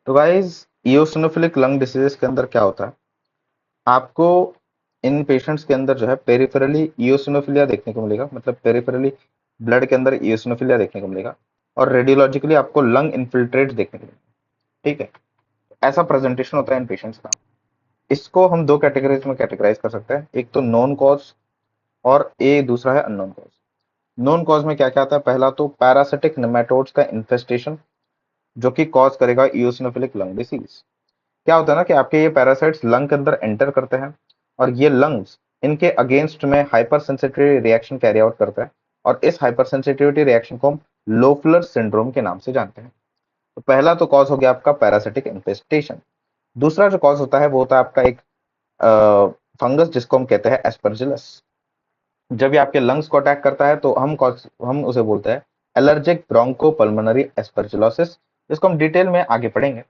तो guys, इयोसिनोफिलिक lung diseases के अंदर क्या होता है? आपको इन पेशेंट्स के अंदर जो है पेरिफेरली इयोसिनोफिलिया देखने को मिलेगा, मतलब पेरिफेरली ब्लड के अंदर इयोसिनोफिलिया देखने को मिलेगा। और रेडियोलॉजिकली आपको लंग इन्फिल्ट्रेट देखने को मिलेगा। ठीक है, ऐसा प्रेजेंटेशन होता है इन पेशेंट्स का। इसको हम दो कैटेगरीज में कैटेगराइज कर सकते हैं, एक तो नोन कॉज और दूसरा है अननोन कॉज। नोन कॉज में क्या क्या आता है? पहला तो पैरासिटिक नेमाटोड्स का इन्फेस्टेशन, जो कि कॉज करेगा इयोसिनोफिलिक लंग डिसीज। क्या होता है ना कि आपके ये पैरासाइट्स लंग के अंदर एंटर करते हैं और ये लंग्स इनके अगेंस्ट में hyper sensitivity reaction carry out करता है। और इस हाइपर सेंसिटिविटी रिएक्शन को हम लोफलर सिंड्रोम के नाम से जानते हैं। तो पहला तो कॉज हो गया आपका पैरासिटिक इन्फेस्टेशन। दूसरा जो कॉज होता है वो होता है आपका एक फंगस जिसको हम कहते हैं एस्परजिलस। जब ये आपके लंग्स को अटैक करता है तो हम उसे बोलते हैं एलर्जिक ब्रोंकोपल्मोनरी एस्परजिलोसिस, जिसको हम डिटेल में आगे पढ़ेंगे।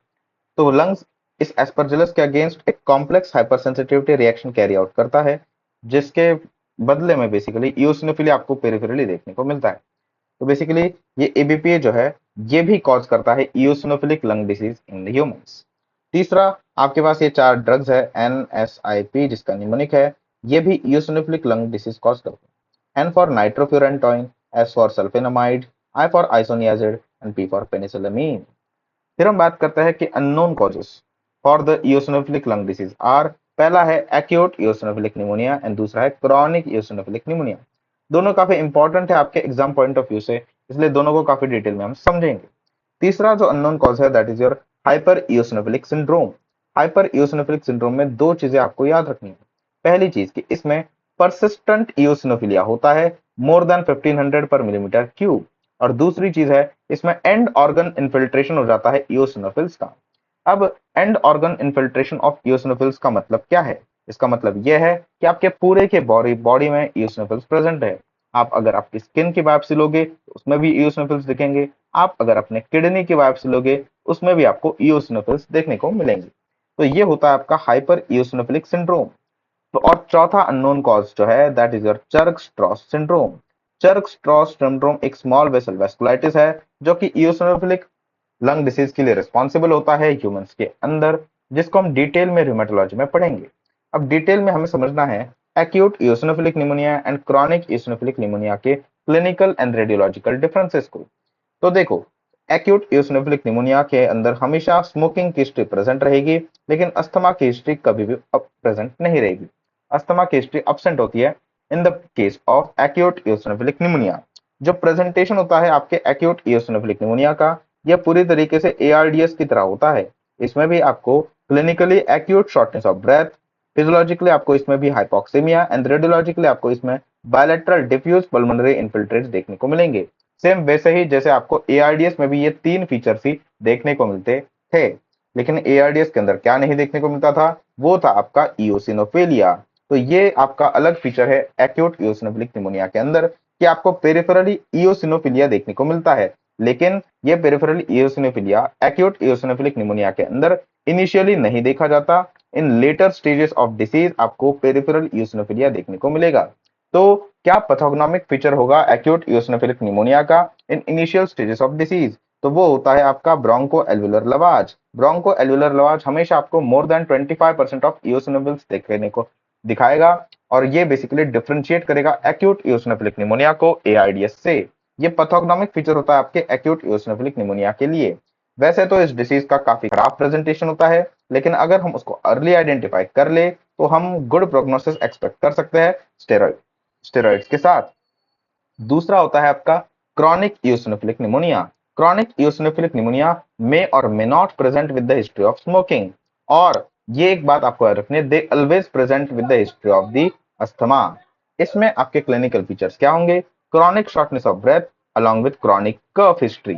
तो लंग्स इस एस्परजिलस के अगेंस्ट एक complex hypersensitivity reaction carry out करता है, जिसके बदले में बेसिकली इओसिनोफिली आपको पेरिफेरली देखने को मिलता है। तो बेसिकली ये एबीपीए जो है ये भी कॉज करता है eosinophilic lung disease in humans. तीसरा, आपके पास ये चार ड्रग्स है एनएसआईपी जिसका निमोनिक है, ये भी इओसिनोफिलिक लंग डिसीज कॉज करते हैं। N for nitrofurantoin, S for sulphonamide, I for isoniazid and P for penicillamine. फिर हम बात करते हैं कि unknown causes for the eosinophilic lung disease are, पहला है एक्यूट इओसिनोफिलिक निमोनिया एंड दूसरा है क्रॉनिक इओसिनोफिलिक निमोनिया। दोनों काफी इंपॉर्टेंट है आपके एग्जाम पॉइंट ऑफ व्यू से, इसलिए दोनों को काफी डिटेल में हम समझेंगे। तीसरा जो अननोन कॉज है that is your hyper eosinophilic syndrome. Hyper eosinophilic syndrome में दो चीजें आपको याद रखनी है। पहली चीज कि इसमें परसिस्टेंट इओसिनोफिलिया होता है मोर देन 1500 पर मिलीमीटर क्यूब। और दूसरी चीज है इसमें एंड ऑर्गन इन्फिल्ट्रेशन हो जाता है इओसिनोफिल्स का। अब and organ infiltration of eosinophils का मतलब क्या है? इसका मतलब यह है कि आपके पूरे के बॉडी बॉडी में इओसिनोफिल्स प्रेजेंट है। आप अगर आपकी स्किन की बायोप्सी लोगे तो उसमें भी इओसिनोफिल्स दिखेंगे। आप अगर अपने किडनी की बायोप्सी लोगे उसमें भी आपको इओसिनोफिल्स देखने को मिलेंगे। तो ये होता है आपका हाइपर इओसिनोफिलिक सिंड्रोम। तो और चौथा अननोन कॉज जो है that is your Churg Strauss syndrome. Churg Strauss syndrome एक स्मॉल वेसल वेस्कुलाइटिस है जो कि इओसिनोफिलिक लंग डिसीज के लिए रिस्पॉन्सिबल होता है ह्यूमंस के अंदर, जिसको हम डिटेल में रूमेटोलॉजी में पढ़ेंगे। अब डिटेल में हमें समझना है acute eosinophilic pneumonia and chronic eosinophilic pneumonia के क्लिनिकल एंड रेडियोलॉजिकल डिफरेंसेस को। तो देखो, एक्यूट इओसिनोफिलिक निमोनिया के अंदर हमेशा स्मोकिंग की हिस्ट्री प्रेजेंट रहेगी, लेकिन अस्थमा की हिस्ट्री कभी भी प्रेजेंट नहीं रहेगी। अस्थमा की हिस्ट्री absent होती है in the case of acute eosinophilic pneumonia. जो प्रेजेंटेशन होता है आपके एक्यूट इओसिनोफिलिक निमोनिया का, यह पूरी तरीके से एआरडीएस की तरह होता है। इसमें भी आपको clinically acute shortness of breath, physiologically आपको इसमें भी हाइपोक्सीमिया एंड रेडियोलॉजिकली आपको इसमें बायलैटरल डिफ्यूज पल्मोनरी इन्फिल्ट्रेट्स देखने को मिलेंगे। सेम वैसे ही जैसे आपको एआरडीएस में भी ये तीन फीचर्स ही देखने को मिलते थे। लेकिन एआरडीएस के अंदर क्या नहीं देखने को मिलता था? वो था आपका इओसिनोफिलिया। तो ये आपका अलग फीचर है एक्यूट इओसिनोफिलिक निमोनिया के अंदर कि आपको पेरिफेरली इओसिनोफिलिया देखने को मिलता है। लेकिन ये peripheral eosinophilia acute eosinophilic pneumonia के अंदर इनिशियली नहीं देखा जाता। इन लेटर स्टेजेस ऑफ डिसीज आपको पेरिफेरल इओसिनोफिलिया देखने को मिलेगा। तो क्या पैथोग्नोमिक फीचर होगा एक्यूट इओसिनोफिलिक निमोनिया का in initial stages of disease? तो वो होता है आपका ब्रोंको एल्वुलर लवाज। ब्रोंको एल्वुलर लवाज हमेशा आपको मोर देन 25% ऑफ इओसिनोफिल्स देखने को दिखाएगा। और ये बेसिकली डिफरेंशिएट करेगा एक्यूट इओसिनोफिलिक निमोनिया को एआईडीएस से। ये पैथोग्नोमिक फीचर होता है आपके एक्यूट इओसिनोफिलिक निमोनिया के लिए। वैसे तो इस डिसीज का काफी खराब प्रेजेंटेशन होता है, लेकिन अगर हम उसको अर्ली आइडेंटिफाई कर ले तो हम गुड प्रोग्नोसिस एक्सपेक्ट कर सकते हैं स्टेरॉइड्स के साथ। दूसरा होता है आपका chronic eosinophilic pneumonia. Chronic eosinophilic pneumonia may or may not present with the history of smoking. और ये एक बात आपको याद रखनी है, they always present with the history of the asthma. इसमें आपके क्लिनिकल फीचर्स क्या होंगे? Chronic shortness of breath along with chronic cough history.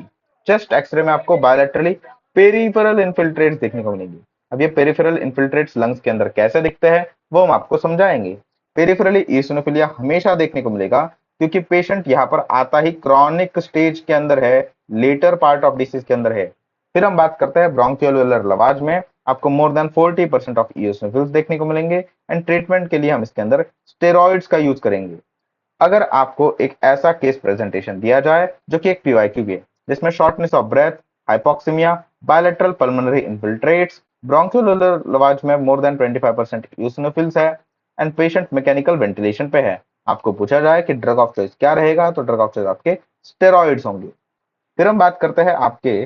Chest x-ray में आपको बायोलेटरली पेरिफेरल इन्फिल्ट्रेट्स देखने को मिलेंगे। अब ये पेरिफेरल इन्फिल्ट्रेट्स लंग्स के अंदर कैसे दिखते हैं वो हम आपको समझाएंगे। पेरिफेरली इओसिनोफिलिया हमेशा देखने को मिलेगा क्योंकि पेशेंट यहाँ पर आता ही क्रॉनिक स्टेज के अंदर है, लेटर पार्ट ऑफ डिसीज के अंदर है। फिर हम बात करते हैं ब्रोंकियोलर लवाज में आपको मोर देन 40% ऑफ इओसिनोफिल्स देखने को मिलेंगे एंड ट्रीटमेंट के लिए हम इसके अंदर स्टेरॉइड्स का यूज करेंगे। अगर आपको एक ऐसा केस प्रेजेंटेशन दिया जाए जो कि एक पीवाईक्यू है जिसमें shortness of breath, hypoxemia, bilateral pulmonary infiltrates, bronchiolar lavage में मोर देन 25% यूसिनोफिल्स है एंड पेशेंट मैकेनिकल वेंटिलेशन पे है। आपको पूछा जाए कि ड्रग ऑफ चॉइस क्या रहेगा, तो ड्रग ऑफ चॉइस आपके स्टेरॉइड्स होंगे। फिर हम बात करते हैं आपके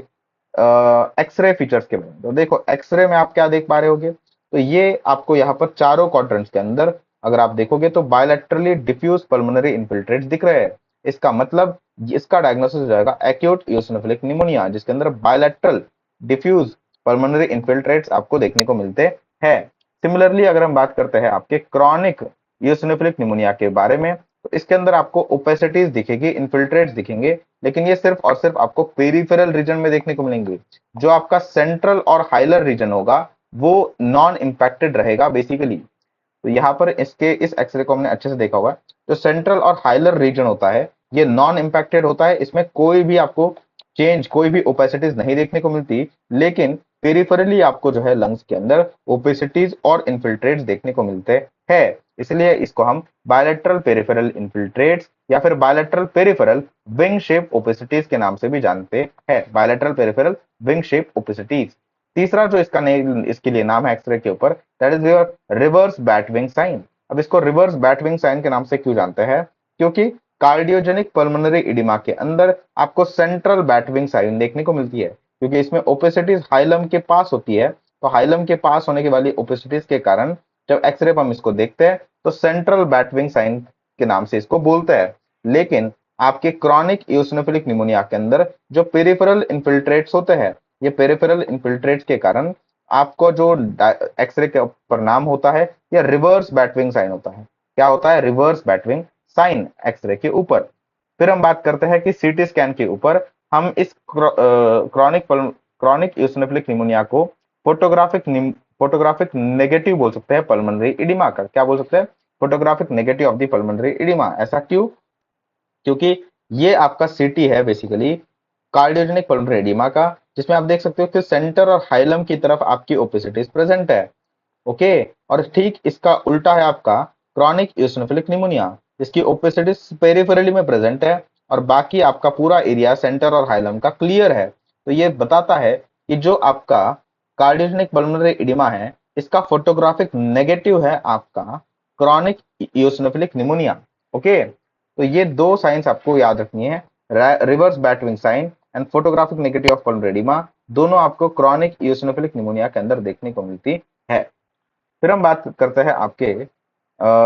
एक्सरे फीचर्स के बारे में। तो देखो एक्सरे में आप क्या देख पा रहे होगे, तो ये आपको यहाँ पर चारों क्वाड्रेंट्स के अंदर अगर आप देखोगे तो बायलैटरली डिफ्यूज पल्मोनरी इन्फिल्ट्रेट्स दिख रहे हैं। इसका मतलब इसका डायग्नोसिस हो जाएगा एक्यूट इओसिनोफिलिक निमोनिया, जिसके अंदर बायलैटरल डिफ्यूज पल्मोनरी इन्फिल्ट्रेट्स आपको देखने को मिलते हैं। सिमिलरली अगर हम बात करते हैं आपके क्रॉनिक इओसिनोफिलिक निमोनिया के बारे में, तो इसके अंदर आपको ओपेसिटीज दिखेगी, इन्फिल्ट्रेट्स दिखेंगे, लेकिन ये सिर्फ और सिर्फ आपको पेरिफेरल रीजन में देखने को मिलेंगे। जो आपका सेंट्रल और हाइलर रीजन होगा वो नॉन इंपैक्टेड रहेगा बेसिकली। तो यहाँ पर इसके इस एक्सरे को हमने अच्छे से देखा होगा, जो सेंट्रल और हाइलर रीजन होता है ये नॉन इंपैक्टेड होता है, इसमें कोई भी आपको चेंज, कोई भी ओपेसिटीज नहीं देखने को मिलती, लेकिन पेरिफेरली आपको जो है लंग्स के अंदर ओपेसिटीज और इन्फिल्ट्रेट्स देखने को मिलते हैं। इसलिए इसको हम बायलैटरल पेरिफेरल इन्फिल्ट्रेट्स या फिर bilateral peripheral wing shape opacities के नाम से भी जानते हैं। Bilateral peripheral wing shape opacities. तीसरा जो इसका इसके लिए नाम है एक्सरे के ऊपर, that is your reverse batwing sign. अब इसको रिवर्स बैटविंग साइन के नाम से क्यों जानते हैं, क्योंकि कार्डियोजेनिक पल्मोनरी इडिमा के अंदर आपको सेंट्रल बैटविंग साइन देखने को मिलती है, क्योंकि इसमें ओपेसिटीज हाइलम के पास होती है। तो हाइलम के पास होने के वाली ओपेसिटीज के कारण जब एक्सरे पर हम इसको देखते हैं तो सेंट्रल बैटविंग साइन के नाम से इसको बोलते हैं। लेकिन आपके क्रॉनिक इओसिनोफिलिक निमोनिया के अंदर जो पेरिफेरल इन्फिल्ट्रेट्स होते हैं, ये पेरिफेरल इन्फिल्ट्रेट्स के कारण आपको जो एक्सरे के ऊपर नाम होता है या रिवर्स बैटविंग साइन होता है। क्या होता है? रिवर्स बैटविंग साइन एक्सरे के ऊपर। फिर हम बात करते हैं कि सीटी स्कैन के ऊपर हम इस क्रॉनिक इओसिनोफिलिक निमोनिया को फोटोग्राफिक नेगेटिव बोल सकते हैं पल्मोनरी इडिमा का। क्या बोल सकते हैं? Photographic negative of the pulmonary oedema. ऐसा क्यों? क्योंकि ये आपका सीटी है बेसिकली कार्डियोजेनिक पल्मोनरी एडिमा का, जिसमें आप देख सकते हो कि सेंटर और हाइलम की तरफ आपकी ओपेसिटीज प्रेजेंट है। ओके, और ठीक इसका उल्टा है आपका क्रॉनिक इओसिनोफिलिक निमोनिया, इसकी ओपेसिटीज पेरिफेरली में प्रेजेंट है और बाकी आपका पूरा एरिया सेंटर और हाइलम का क्लियर है। तो ये बताता है कि जो आपका कार्डियोजेनिक पल्मोनरी एडिमा है इसका फोटोग्राफिक नेगेटिव है आपका क्रॉनिक इओसिनोफिलिक निमोनिया। ओके, तो ये दो साइंस आपको याद रखनी है, reverse batwing sign and photographic negative of pulmonary oedema, दोनों आपको क्रॉनिक इओसिनोफिलिक निमोनिया के अंदर देखने को मिलती है। फिर हम बात करते हैं आपके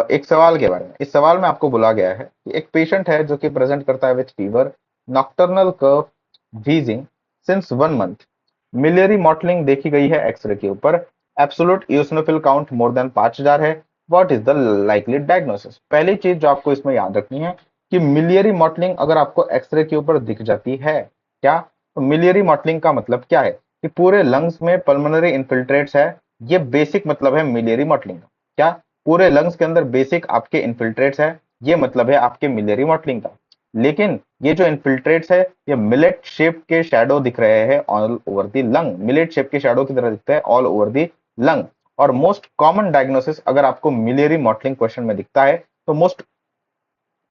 एक सवाल के बारे में। इस सवाल में आपको बोला गया है कि एक पेशेंट है जो कि प्रेजेंट करता है with fever, nocturnal cough, wheezing since 1 month, miliary mottling देखी गई है एक्सरे के ऊपर, absolute eosinophil count more than 5000 है। What is the likely diagnosis? पहली चीज जो आपको इसमें याद रखनी है कि मिलियरी मॉटलिंग अगर आपको एक्सरे के ऊपर दिख जाती है, क्या? तो मिलियरी मॉटलिंग का मतलब क्या है कि पूरे लंग्स में पल्मोनरी इन्फिल्ट्रेट्स है, ये बेसिक मतलब है मिलियरी मॉटलिंग का। क्या? पूरे लंग्स के अंदर बेसिक आपके इन्फिल्ट्रेट्स है, ये मतलब है आपके मिलियरी मॉटलिंग का। लेकिन ये जो इन्फिल्ट्रेट्स है ये मिलेट शेप के शैडो दिख रहे हैं all over the lung, millet shape के शैडो की तरह दिखते हैं ऑल ओवर द लंग। और मोस्ट कॉमन डायग्नोसिस अगर आपको मिलियरी मॉटलिंग क्वेश्चन में दिखता है तो मोस्ट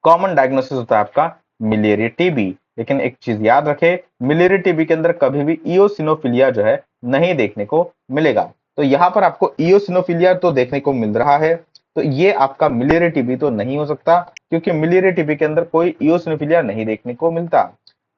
कॉमन डायग्नोसिस होता है आपका मिलियरी टीबी। लेकिन एक चीज याद रखे, मिलियरी टीबी के अंदर कभी भी इओसिनोफिलिया जो है नहीं देखने को मिलेगा। तो यहाँ पर आपको इओसिनोफिलिया तो देखने को मिल रहा है, तो ये आपका मिलियरी टीबी तो नहीं हो सकता, क्योंकि मिलियरी टीबी के अंदर कोई इओसिनोफिलिया नहीं देखने को मिलता।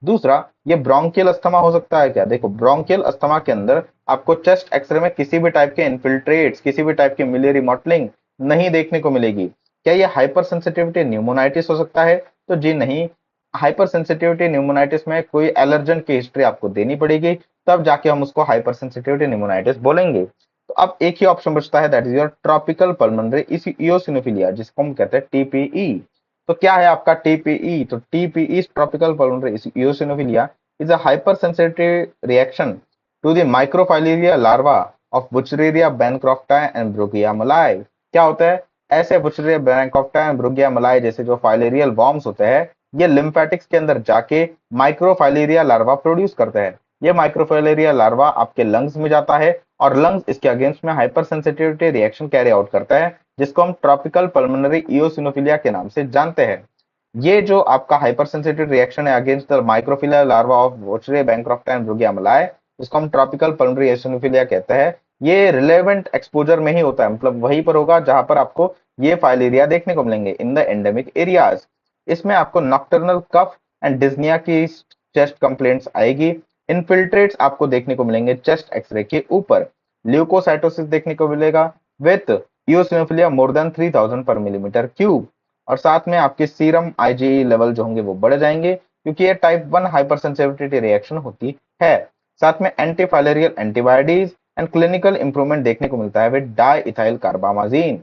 दूसरा, ये ब्रोंकियल अस्थमा हो सकता है क्या? देखो ब्रोंकियल अस्थमा के अंदर आपको चेस्ट एक्सरे में किसी भी टाइप के इन्फिल्ट्रेट्स, किसी भी टाइप की मिलियरी मॉटलिंग नहीं देखने को मिलेगी। क्या ये हाइपर सेंसिटिविटी न्यूमोनाइटिस हो सकता है? तो जी नहीं, हाइपर सेंसिटिविटी न्यूमोनाइटिस में कोई एलर्जन की हिस्ट्री आपको देनी पड़ेगी, तब जाके हम उसको हाइपर सेंसिटिविटी न्यूमोनाइटिस बोलेंगे। तो अब एक ही ऑप्शन बचता है, that is your tropical pulmonary eosinophilia, जिसको हम कहते हैं टीपीई। तो क्या है आपका टीपीई? तो TPE tropical pulmonary eosinophilia is a hypersensitive reaction to the microfilaria larva of Wuchereria bancrofti and Brugia malayi. क्या होता है? ऐसे बुचरेरिया बैनक्रॉफ्टा एंड ब्रुगिया मलाई जैसे जो फाइलेरियल वॉर्म्स होते हैं, ये लिम्फेटिक्स के अंदर जाके माइक्रोफाइलेरिया लार्वा प्रोड्यूस करते हैं। ये माइक्रोफाइलेरिया लार्वा आपके लंग्स में जाता है और लंग्स इसके अगेंस्ट में hyper sensitivity reaction carry out करता है, जिसको हम ट्रॉपिकल पल्मोनरी इओसिनोफिलिया के नाम से जानते हैं। ये जो आपका हाइपर सेंसिटिव रिएक्शन है against the microfilaria larva of Wuchereria bancrofti and Brugia malayi, इसको हम ट्रॉपिकल पल्मोनरी एसिनोफिलिया कहते हैं। ये रिलेवेंट एक्सपोजर में ही होता है, मतलब वहीं पर होगा जहां पर आपको ये फाइलेरिया देखने को मिलेंगे इन द एंडेमिक एरियाज। इसमें आपको नॉक्टर्नल कफ एंड डिस्निया की चेस्ट कंप्लेंट्स आएगी। इनफिल्ट्रेट्स आपको देखने को मिलेंगे चेस्ट एक्सरे के ऊपर। ल्यूकोसाइटोसिस देखने को मिलेगा विथ इओसिनोफिलिया मोर देन 3000 पर मिलीमीटर क्यूब। और साथ में आपके सीरम आईजीई लेवल जो होंगे वो बढ़ जाएंगे, क्योंकि ये टाइप 1 हाइपर सेंसिटिविटी रिएक्शन होती है। साथ में एंटीफाइलेरियल एंटीबॉडीज एंड क्लिनिकल इंप्रूवमेंट देखने को मिलता है विद डाई इथाइल कार्बामाजिन।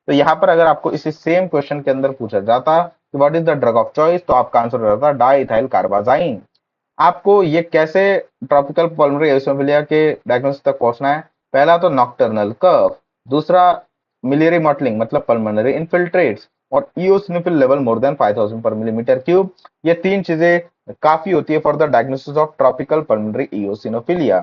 तो यहाँ पर अगर आपको इसी सेम क्वेश्चन के अंदर पूछा जाता कि what is the drug of choice, तो आपका आंसर हो जाता डाई इथाइल कार्बाजाइन। आपको ये कैसे ट्रॉपिकल पल्मोनरी एओसिनोफिलिया के डायग्नोसिस तक पहुंचना है? पहला तो नॉक्टर्नल कफ, दूसरा मिलियरी मॉटलिंग मतलब पल्मोनरी इनफिल्ट्रेट्स, और इओसिनोफिल लेवल मोर देन 5000 पर मिलीमीटर क्यूब। ये तीन चीजें काफी होती है for the diagnosis of tropical pulmonary eosinophilia.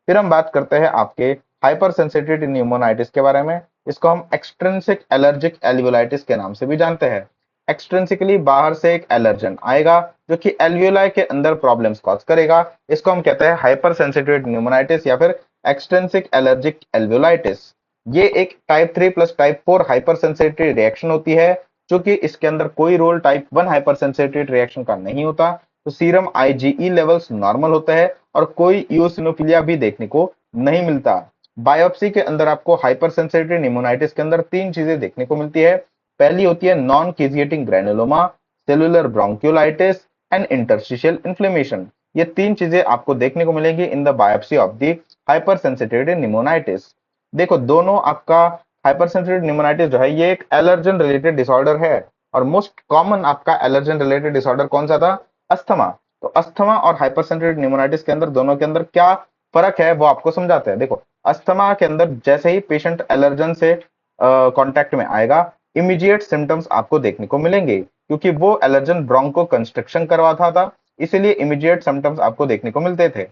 फिर हम बात करते हैं आपके हाइपर सेंसिटिविटी न्यूमोनाइटिस के बारे में। इसको हम एक्सट्रिंसिक एलर्जिक एल्वियोलाइटिस के नाम से भी जानते हैं। एक्सट्रिंसिकली बाहर से एक एलर्जन आएगा जो कि एल्वियोलाई के अंदर प्रॉब्लम्स कॉज करेगा। इसको हम कहते हैं हाइपर सेंसिटिविटी न्यूमोनाइटिस या फिर एक्सट्रिंसिक एलर्जिक एल्वियोलाइटिस। ये एक type 3 plus type 4 hypersensitivity reaction होती है, जो कि इसके अंदर कोई role type 1 hypersensitivity reaction का नहीं होता। तो सीरम आईजीई लेवल्स नॉर्मल होते हैं और कोई इओसिनोफिलिया भी देखने को नहीं मिलता। बायोप्सी के अंदर आपको हाइपर सेंसिटिविटी न्यूमोनाइटिस के अंदर तीन चीजें देखने को मिलती है। पहली होती है non caseating granuloma, cellular bronchiolitis and interstitial inflammation. ये तीन चीजें आपको देखने को मिलेंगी in the biopsy of the hypersensitivity pneumonitis. देखो दोनों आपका हाइपर सेंसिटिव न्यूमोनाइटिस जो है ये एक एलर्जन रिलेटेड डिसऑर्डर है, और मोस्ट कॉमन आपका एलर्जन रिलेटेड डिसऑर्डर कौन सा था? अस्थमा। तो अस्थमा और हाइपर सेंसिटिव न्यूमोनाइटिस के अंदर दोनों के अंदर क्या फर्क है वो आपको समझाते हैं। देखो अस्थमा के अंदर जैसे ही पेशेंट एलर्जन से कांटेक्ट में आएगा, इमीडिएट सिम्टम्स आपको देखने को मिलेंगे, क्योंकि वो एलर्जन ब्रोंको कंस्ट्रक्शन करवाता था, इसीलिए इमीडिएट सिम्टम्स आपको देखने को मिलते थे।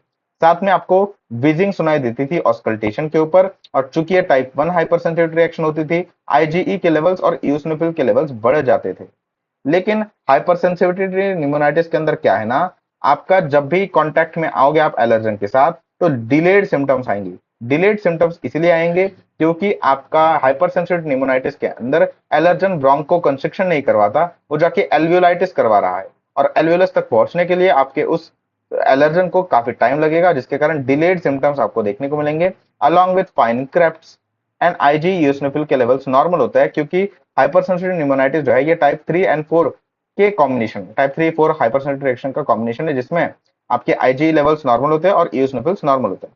साथ में आपको विजिंग सुनाई देती थी ऑस्कल्टेशन के ऊपर, और चूंकि ये टाइप 1 हाइपर सेंसिटिव रिएक्शन होती थी, आईजीई के लेवल्स और इओसिनोफिल के लेवल्स बढ़ जाते थे। लेकिन हाइपर सेंसिटिविटी न्यूमोनाइटिस के अंदर क्या है ना, आपका जब भी कांटेक्ट में आओगे आप एलर्जन के साथ, तो डिलेड सिम्टम्स आएंगे। डिलेड सिम्टम्स इसलिए आएंगे क्योंकि आपका हाइपर सेंसिटिव न्यूमोनाइटिस के अंदर एलर्जन ब्रोंको कंस्ट्रिक्शन नहीं करवाता, वो जाके एल्वियोलाइटिस करवा रहा है, और एल्वियोलस तक पहुंचने के लिए आपके उस एलर्जन को काफी टाइम लगेगा, जिसके कारण डिलेड सिम्टम्स आपको देखने को मिलेंगे along with fine creps and IG eosinophil के लेवल्स नॉर्मल होता है, क्योंकि हाइपर सेंसिटिव न्यूमोनाइटिस जो है ये टाइप 3 एंड 4 के combination, type 3 4 hyper sensitive reaction का कॉम्बिनेशन है, जिसमें आपके आईजी लेवल्स नॉर्मल होते हैं और ईओसिनोफिल्स नॉर्मल होते हैं।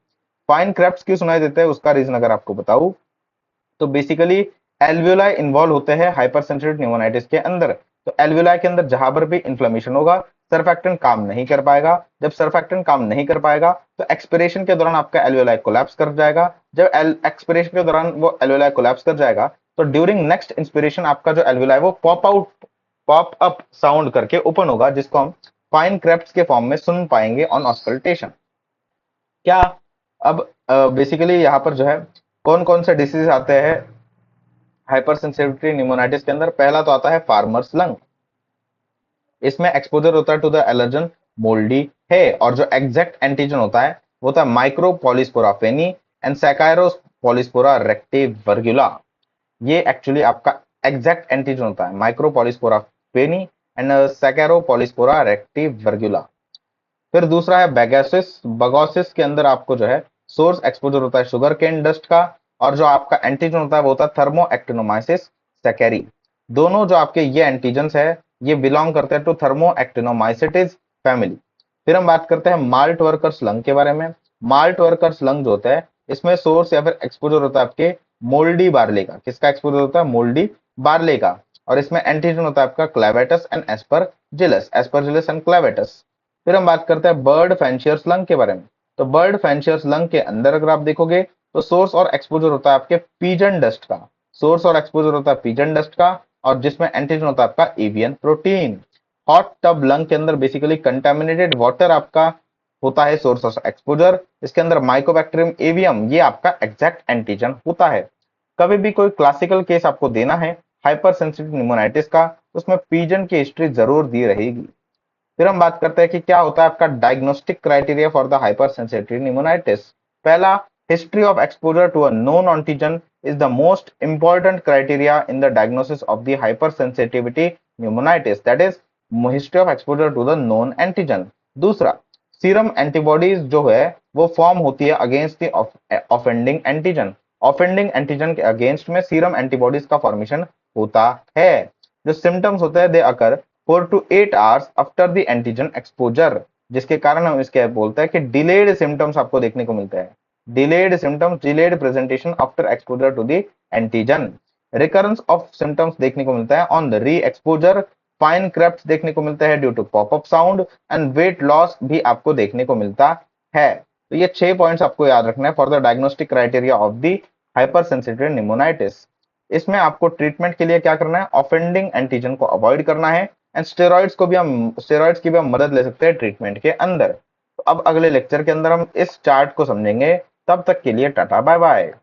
फाइन क्रेप्स क्यों सुनाई देते हैं उसका रीजन अगर आपको बताऊं, तो बेसिकली एल्वियोलाई इन्वॉल्व होते हैं हाइपर सेंसिटिव न्यूमोनाइटिस के अंदर। तो एल्वियोलाई के अंदर जहां पर भी इन्फ्लेमेशन होगा, सर्फैक्टेंट काम नहीं कर पाएगा। जब सर्फैक्टेंट काम नहीं कर पाएगा तो एक्सपिरेशन के दौरान आपका एल्वियोलाई कोलैप्स कर जाएगा। जब एक्सपिरेशन के दौरान वो एल्वियोलाई कोलैप्स कर जाएगा, तो ड्यूरिंग नेक्स्ट इंस्पिरेशन आपका जो एल्वियोलाई वो पॉप अप साउंड करके ओपन होगा, जिसको हम फाइन क्रेप्स के फॉर्म में सुन पाएंगे ऑन ऑस्कल्टेशन। क्या अब बेसिकली यहाँ पर जो है कौन कौन से डिसीज आते हैं हाइपर सेंसिटिविटी न्यूमोनाइटिस के अंदर? पहला तो आता है फार्मर्स लंग। इसमें एक्सपोजर होता है टू द एलर्जन मोल्डी है, और जो एग्जैक्ट एंटीजन होता है वो होता है माइक्रोपोलिस्पोरा फेनी एंड सैकारोपोलिस्पोरा रेक्टिवर्गुला। ये एक्चुअली आपका एग्जैक्ट एंटीजन होता है, माइक्रोपोलिस्पोरा फेनी एंड सैकारोपोलिस्पोरा रेक्टिवर्गुला। फिर दूसरा है बैगोसिस। बगोसिस के अंदर आपको जो है सोर्स एक्सपोजर होता है शुगर केन डस्ट का, और जो आपका एंटीजन होता है वो होता है थर्मो एक्टिनोमाइसिस सैकेरी। दोनों जो आपके ये एंटीजन्स है ये बिलोंग करते हैं टू थर्मो एक्टिनोमाइसिटिस फैमिली। फिर हम बात करते हैं माल्ट वर्कर्स लंग के बारे में। माल्ट वर्कर्स लंग जो होता है इसमें सोर्स या फिर एक्सपोजर होता है आपके मोल्डी बार्ले का। किसका एक्सपोजर होता है? मोल्डी बार्ले का। और इसमें एंटीजन होता है आपका क्लेवेटस एंड एस्परजिलस एंड क्लेवेटस। फिर हम बात करते हैं बर्ड फैंशियर्स लंग के बारे में। तो बर्ड फैंशियर्स लंग के अंदर अगर आप देखोगे तो सोर्स और एक्सपोजर होता है आपके पीजन डस्ट का। सोर्स और एक्सपोजर होता है पीजन डस्ट का, और जिसमें एंटीजन होता है आपका avian protein. Hot tub lung के अंदर बेसिकली कंटेमिनेटेड वाटर आपका होता है सोर्स ऑफ एक्सपोजर। इसके अंदर माइकोबैक्टीरियम एवियम ये आपका एग्जैक्ट एंटीजन होता है। कभी भी कोई क्लासिकल केस आपको देना है हाइपर सेंसिटिव न्यूमोनाइटिस का, तो उसमें पीजन की हिस्ट्री जरूर दी रहेगी। फिर हम बात करते हैं कि क्या होता है आपका diagnostic criteria for the hypersensitive pneumonitis. पहला, history of exposure to a known antigen is the most important criteria in the diagnosis of the hypersensitivity pneumonitis, that is history of exposure to the known antigen. दूसरा, serum antibodies जो है वो form होती है against the offending antigen. Offending antigen के against में serum antibodies का formation होता है। जो सिम्टम्स होते हैं दे अकर 4 to 8 hours after the antigen exposure, जिसके कारण हम इसके बोलते हैं कि डिलेड सिम्टम्स आपको देखने को मिलते हैं। Delayed symptoms, delayed presentation after exposure to the antigen. Recurrence of symptoms देखने को मिलता है on the reexposure. Fine crepts देखने को मिलता है due to popup sound and weight loss भी आपको देखने को मिलता है। तो ये 6 पॉइंट्स आपको याद रखना है for the diagnostic criteria of the hypersensitive pneumonitis. इसमें आपको ट्रीटमेंट के लिए क्या करना है, ऑफेंडिंग एंटीजन को अवॉइड करना है एंड स्टेरॉइड्स की भी हम मदद ले सकते हैं ट्रीटमेंट के अंदर। तो अब अगले लेक्चर के अंदर हम इस चार्ट को समझेंगे। तब तक के लिए टाटा बाय बाय।